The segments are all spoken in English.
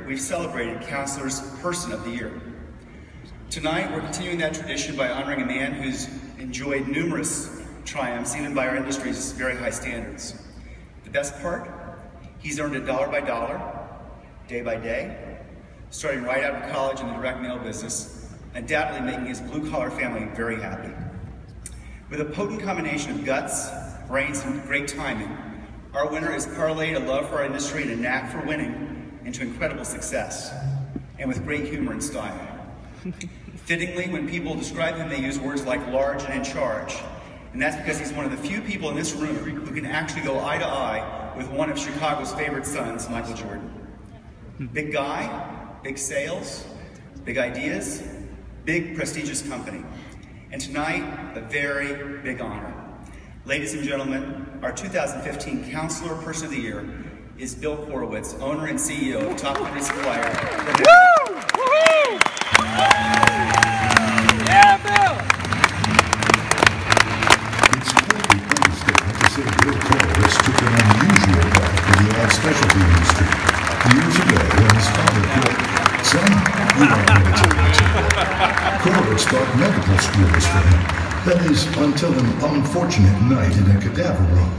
we've celebrated Counselor's Person of the Year. Tonight, we're continuing that tradition by honoring a man who's enjoyed numerous triumphs, even by our industry's very high standards. The best part? He's earned it dollar by dollar, day by day, starting right out of college in the direct mail business, undoubtedly making his blue-collar family very happy. With a potent combination of guts, brains, and great timing, our winner has parlayed a love for our industry and a knack for winning into incredible success, and with great humor and style. Fittingly, when people describe him, they use words like large and in charge, and that's because he's one of the few people in this room who can actually go eye to eye with one of Chicago's favorite sons, Michael Jordan. Big guy, big sales, big ideas, big prestigious company. And tonight, a very big honor. Ladies and gentlemen, our 2015 Counselor Person of the Year is Bill Korowitz, owner and CEO of Top 100 Supplier. Yeah, Bill! It's quite the understatement to say Bill Korowitz took an unusual path in the ad specialty industry. Years ago, when his father quit, "Son, you aren't going to take much of that." Korowitz thought medical school was for him. That is, until an unfortunate night in a cadaver room.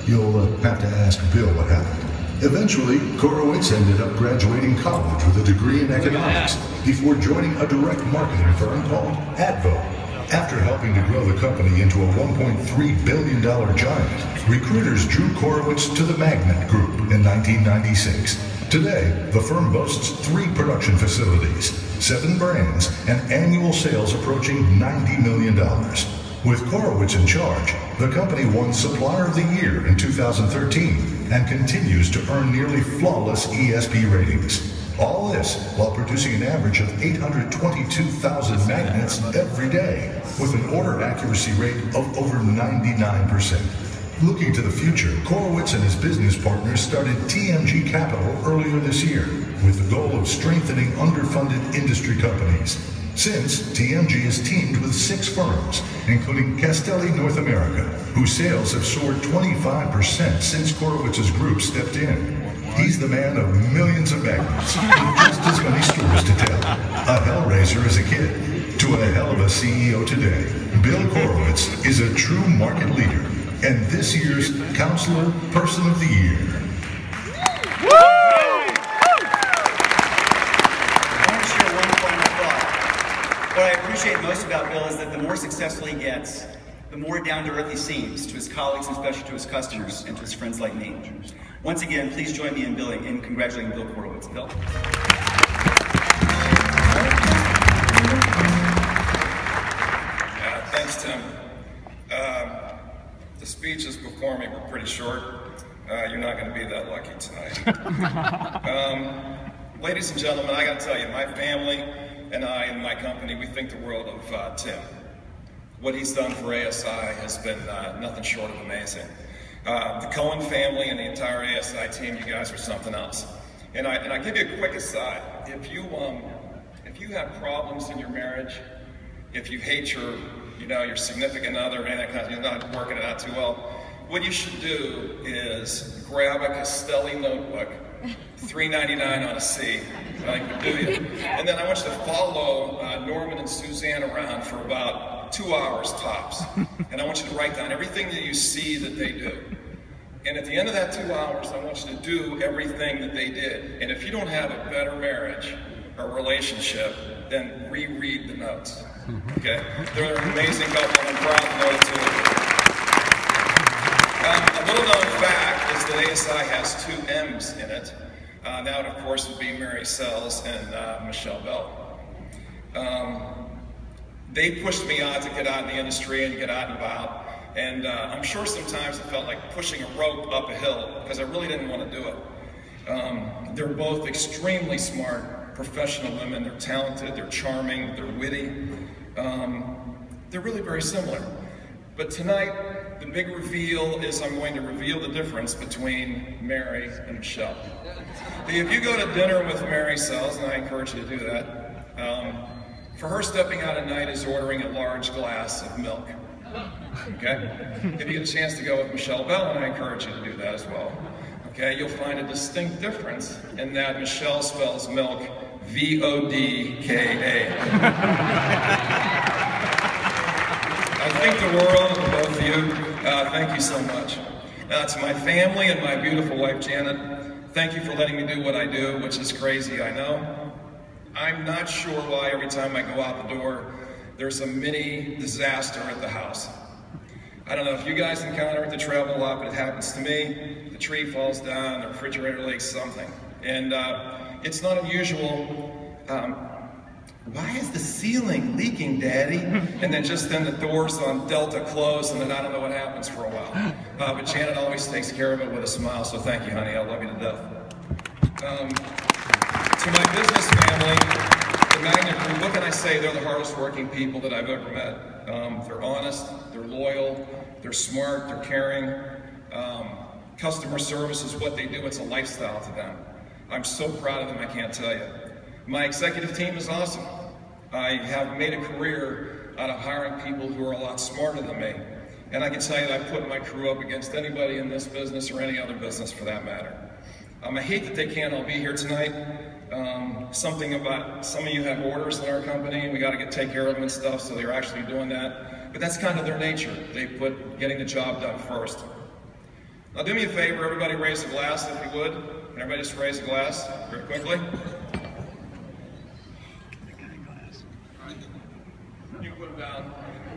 You'll have to ask Bill what happened. Eventually, Korowitz ended up graduating college with a degree in economics before joining a direct marketing firm called Advo. After helping to grow the company into a $1.3 billion giant, recruiters drew Korowitz to the Magnet Group in 1996. Today, the firm boasts 3 production facilities, 7 brands, and annual sales approaching $90 million. With Korowitz in charge, the company won Supplier of the Year in 2013 and continues to earn nearly flawless ESP ratings. All this while producing an average of 822,000 magnets every day, with an order accuracy rate of over 99%. Looking to the future, Korowitz and his business partners started TMG Capital earlier this year, with the goal of strengthening underfunded industry companies. Since, TMG has teamed with 6 firms, including Castelli North America, whose sales have soared 25% since Korowitz's group stepped in. He's the man of millions of magnets, with just as many stories to tell. A hellraiser as a kid, to a hell of a CEO today. Bill Korowitz is a true market leader, and this year's Counselor Person of the Year. What I appreciate most about Bill is that the more successful he gets, the more down-to-earth he seems to his colleagues, and especially to his customers and to his friends like me. Once again, please join me in congratulating Bill Korowitz. Bill. Thanks, Tim. The speeches before me were pretty short. You're not going to be that lucky tonight. Ladies and gentlemen, I got to tell you, my family and I and my company, we think the world of Tim. What he's done for ASI has been nothing short of amazing. The Cohen family and the entire ASI team, you guys are something else. And I give you a quick aside. If you have problems in your marriage, if you hate your significant other, and that kind of, you're not working it out too well, what you should do is grab a Castelli notebook, $3.99 on a C, like, do you? And then I want you to follow Norman and Suzanne around for about 2 hours tops. And I want you to write down everything that you see that they do. And at the end of that 2 hours, I want you to do everything that they did. And if you don't have a better marriage or relationship, then reread the notes. Okay? They're an amazing couple, and I'm proud to know it too. A little known fact is that ASI has 2 M's in it. That, of course, would be Mary Sells and Michelle Bell. They pushed me on to get out in the industry and get out and about. And I'm sure sometimes it felt like pushing a rope up a hill because I really didn't want to do it. They're both extremely smart, professional women. They're talented, they're charming, they're witty. They're really very similar. But tonight, the big reveal is I'm going to reveal the difference between Mary and Michelle. If you go to dinner with Mary Sells, and I encourage you to do that, for her, stepping out at night is ordering a large glass of milk. Okay? If you get a chance to go with Michelle Bell, and I encourage you to do that as well. Okay, you'll find a distinct difference in that Michelle spells milk V-O-D-K-A. I thank the world of both of you. Thank you so much. To my family and my beautiful wife, Janet, thank you for letting me do what I do, which is crazy, I know. I'm not sure why every time I go out the door, there's a mini disaster at the house. I don't know if you guys encounter it to travel a lot, but it happens to me. The tree falls down, the refrigerator leaks, something. And it's not unusual. Why is the ceiling leaking, Daddy? And then the doors on Delta close, and then I don't know what happens for a while. But Janet always takes care of it with a smile, so thank you, honey. I love you to death. To my business family, the Magnet Group, what can I say? They're the hardest working people that I've ever met. They're honest, they're loyal, they're smart, they're caring. Customer service is what they do. It's a lifestyle to them. I'm so proud of them, I can't tell you. My executive team is awesome. I have made a career out of hiring people who are a lot smarter than me. And I can tell you that I put my crew up against anybody in this business or any other business for that matter. I hate that they can't all be here tonight. Something about, some of you have orders in our company and we got to take care of them and stuff, so they're actually doing that. But that's kind of their nature. They put getting the job done first. Now do me a favor, everybody raise a glass if you would. Can everybody just raise a glass very quickly? You put them down.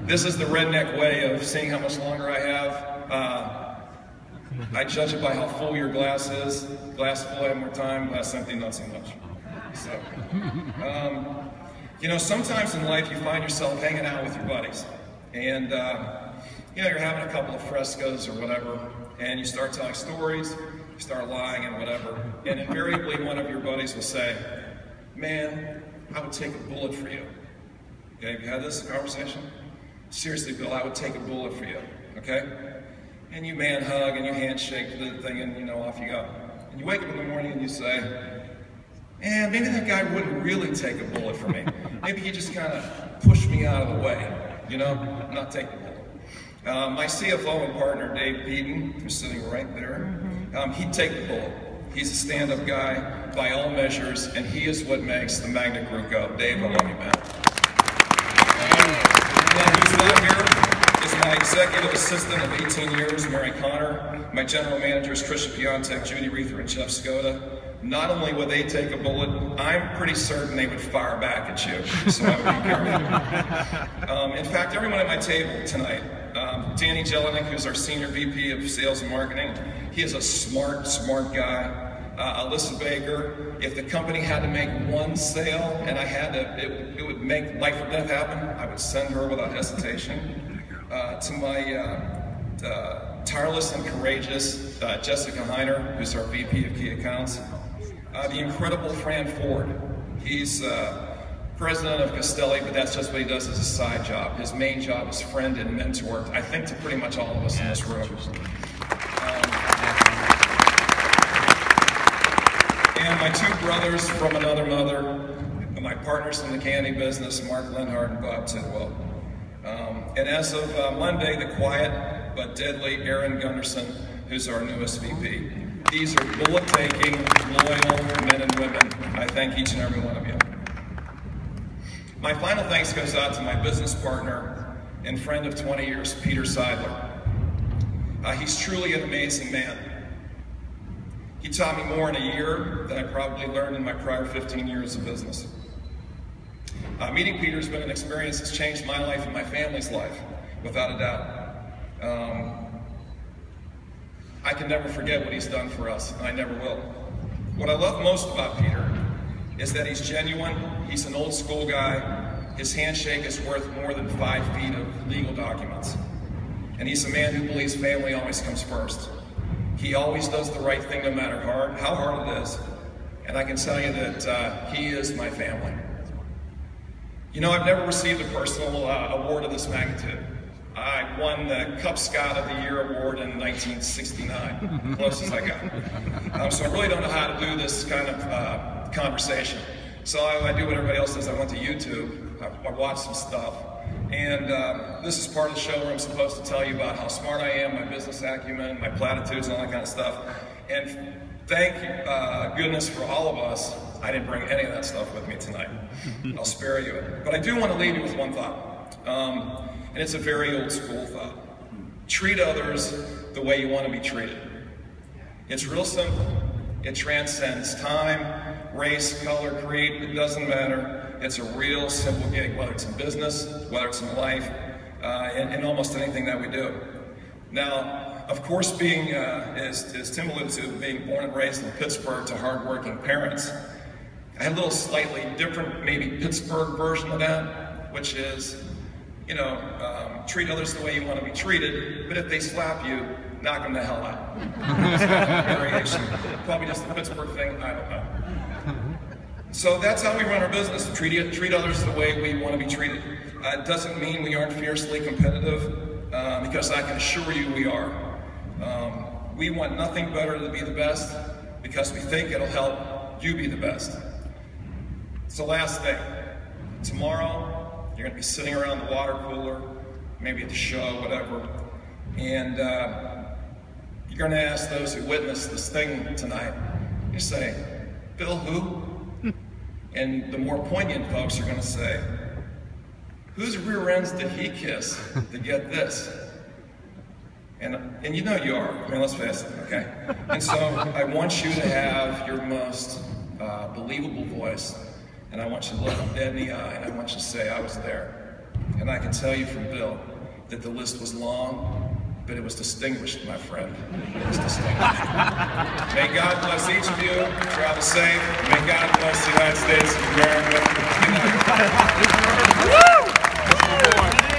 This is the redneck way of seeing how much longer I have. I judge it by how full your glass is. Glass full, I have more time. Glass empty, not so much. So, you know, sometimes in life you find yourself hanging out with your buddies. And, you know, you're having a couple of frescoes or whatever, and you start telling stories, you start lying and whatever, and invariably one of your buddies will say, man, I would take a bullet for you. Okay, have you had this conversation? Seriously, Bill, I would take a bullet for you, okay? And you man hug and you handshake the thing and, you know, off you go. And you wake up in the morning and you say, eh, maybe that guy wouldn't really take a bullet for me. Maybe he just kind of pushed me out of the way, you know, not take the bullet. My CFO and partner, Dave Beaton, who's sitting right there, he'd take the bullet. He's a stand-up guy by all measures, and he is what makes the Magnet Group go. Dave, I love you, man. Who's not here is my executive assistant of 18 years, Mary Connor. My general managers, Trisha Piontek, Judy Reether, and Jeff Skoda. Not only would they take a bullet, I'm pretty certain they would fire back at you, so I would be careful. In fact, everyone at my table tonight, Danny Jelinek, who's our Senior VP of Sales and Marketing, he is a smart, smart guy. Alyssa Baker, if the company had to make one sale and I had to, it would make life or death happen, I would send her without hesitation. To my tireless and courageous Jessica Heiner, who's our VP of Key Accounts. The incredible Fran Ford. He's president of Castelli, but that's just what he does as a side job. His main job is friend and mentor, I think, to pretty much all of us in this room. And my two brothers from another mother, my partners in the candy business, Mark Lenhart and Bob Tidwell. And as of Monday, the quiet but deadly Aaron Gunderson, who's our newest VP. These are bullet-taking, loyal men and women. I thank each and every one of you. My final thanks goes out to my business partner and friend of 20 years, Peter Seidler. He's truly an amazing man. He taught me more in a year than I probably learned in my prior 15 years of business. Meeting Peter's been an experience that's changed my life and my family's life, without a doubt. I can never forget what he's done for us, and I never will. What I love most about Peter is that he's genuine, he's an old school guy, his handshake is worth more than 5 feet of legal documents. And he's a man who believes family always comes first. He always does the right thing no matter how hard it is. And I can tell you that he is my family. You know, I've never received a personal award of this magnitude. I won the Cub Scout of the Year award in 1969, close as I got. So I really don't know how to do this kind of conversation. So I do what everybody else does. I went to YouTube, I watched some stuff, and this is part of the show where I'm supposed to tell you about how smart I am, my business acumen, my platitudes, and all that kind of stuff. And thank goodness for all of us, I didn't bring any of that stuff with me tonight. I'll spare you it. But I do want to leave you with one thought. And it's a very old school thought. Treat others the way you want to be treated. It's real simple. It transcends time, race, color, creed, it doesn't matter. It's a real simple gig, whether it's in business, whether it's in life, in almost anything that we do. Now, of course, being, as Tim alluded to, being born and raised in Pittsburgh to hardworking parents, I had a little slightly different, maybe Pittsburgh version of that, which is, you know, treat others the way you want to be treated, but if they slap you, knock them the hell out. It's a variation. Probably just the Pittsburgh thing, I don't know. So that's how we run our business, treat others the way we want to be treated. It doesn't mean we aren't fiercely competitive, because I can assure you we are. We want nothing better than to be the best, because we think it'll help you be the best. It's the last thing. Tomorrow, you're going to be sitting around the water cooler, maybe at the show, whatever, and you're going to ask those who witnessed this thing tonight, you say, Bill, who? And the more poignant folks are going to say, whose rear ends did he kiss to get this? And you know you are. I mean, let's face it, okay? And so I want you to have your most believable voice, and I want you to look them dead in the eye, and I want you to say, I was there. And I can tell you from Bill that the list was long, but it was distinguished, my friend. It was distinguished. May God bless each of you. Travel safe. May God bless the United States of America. Good night.